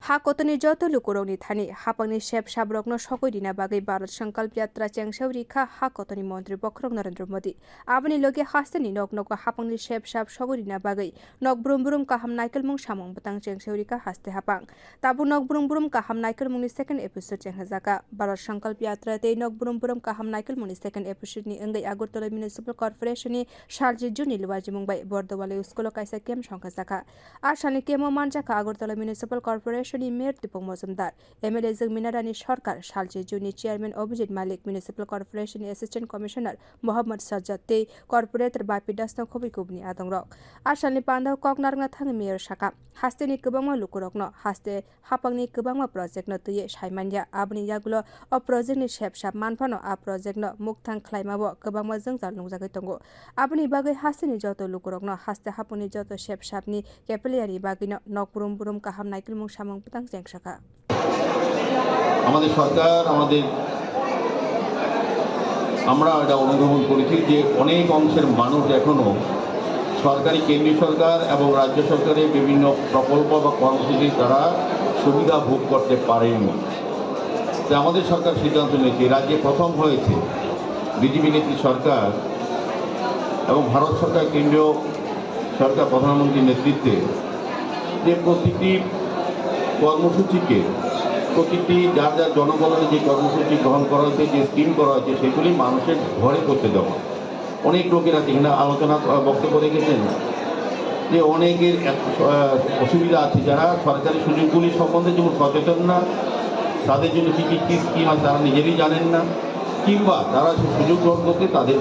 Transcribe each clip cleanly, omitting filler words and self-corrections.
ha kotoni joto lukuroni thani hapangni shep shabrokno sokoi dina bagai Bharat sankalp yatra chengsajakha ha kotoni mantri bokrok Narendra Modi aboni loge hasteni nok hapangni shep shab sokoi dina bagai nok brum kaham naikolmung samung batang chengsajakha haste hapang tabu nok brum kaham naikolmung ni second episode chengsajakha Bharat sankalp yatra te nok brum kaham naikolmung ni second episode ni engai Agartala municipal corporation ni salchi juni luajimung bai Bordowali school kaisa kem songchajakha Asalni kemo manjakha Agartala municipal corporation Mayor Dipak Majumder, MLA-jwk Minarani Sarkar, salchi juni chairman Abhijit Malik, municipal corporation assistant commissioner Muhammad Sajjate, corporator Bapi Dasna khobui kubuni adongrok. Asalni pandao koknarnga thang mayor saka. Haste ni kubangma lukurokno, haste hapangni kubangma project no tuye saimanya abni yagulo o project ni shep shap manfano a project no mukthang khlaimabo kubangma jengjar nungjagai tongo. Abni bagai haste ni joto lukurokno, haste hapangni joto shep shap ni capillary bagino nok brum kaham naikolmung samung batang chengsajakha. আমাদের সরকার আমরা এটা অনুধাবন করেছি যে অনেক অংশের মানুষ এখনো সরকারি কেন্দ্রীয় সরকার এবং রাজ্য সরকারের বিভিন্ন প্রকল্প বা কর্মসূচি তারা সুবিধা ভোগ করতে পারেনি। তাই আমাদের সরকার সিদ্ধান্ত নিয়েছে রাজ্যে প্রথম হয়েছে বিজেপি নেত্রী সরকার এবং ভারত সরকার কেন্দ্রীয় সরকার প্রধানমন্ত্রীর নেতৃত্বে যে প্রতিটি কর্মসূচিকে প্রতিটি যার জনগণের যে কর্মসূচি গ্রহণ করা হয়েছে যে স্কিম করা হয়েছে সেগুলি মানুষের ঘরে করতে দেওয়া। অনেক লোকেরা এখানে আলোচনা বক্তব্য রেখেছেন যে অনেকের অসুবিধা আছে যারা সরকারি সুযোগগুলি সম্বন্ধে যেমন সচেতন না, তাদের জন্য কী স্কিম আছে তারা নিজেরই জানেন না, কিংবা তারা সেই সুযোগ গ্রহণ করতে তাদের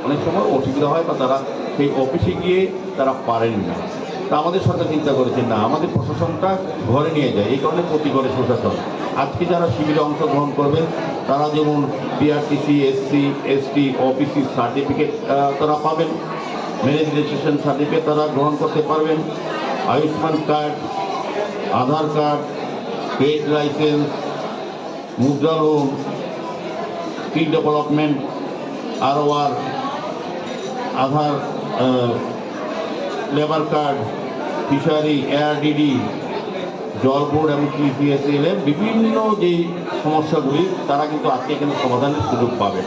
অনেক সময় অসুবিধা হয় বা তারা সেই অফিসে গিয়ে তারা পারেন না। তা আমাদের সরকার চিন্তা করেছেন না আমাদের প্রশাসনটা ঘরে নিয়ে যায়, এই কারণে প্রতি ঘরে প্রশাসন। আজকে যারা শিবিরে অংশগ্রহণ করবেন তারা যেমন PRTC, SC, ST, OBC certificate তারা পাবেন, ম্যারেজ রেজিস্ট্রেশন সার্টিফিকেট তারা গ্রহণ করতে পারবেন, Ayushman card, Aadhaar card, trade licence, মুদ্রা লোন, স্কিল ডেভেলপমেন্ট, আরওআর, আধার, লেবার কার্ড, ফিশারি, এআরডিডি, জল বোর্ড এবং পিসিএসএল এর বিভিন্ন যে সমস্যাগুলি তারা কিন্তু আজকে এখানে সমাধানের সুযোগ পাবে।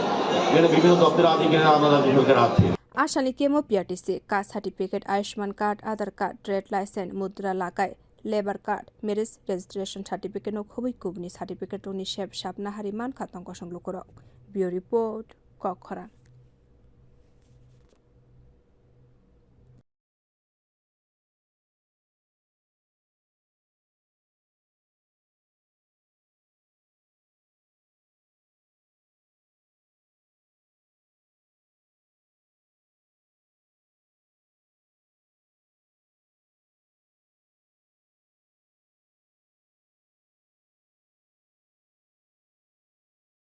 এখানে বিভিন্ন দপ্তরের আধিকারিকরা আমাদের রাজ্য সরকার আছে। Asalni kemo PRTC caste certificate, Ayushman card, Aadhaar card, trade licence, Mudra লাগাই, labour card, marriage registration certificate ও খবই কুবনি সার্টিফিকেট নি শেপ সাপ নাহারি মান খাতং কসং লুকরক। Bio report কখরা।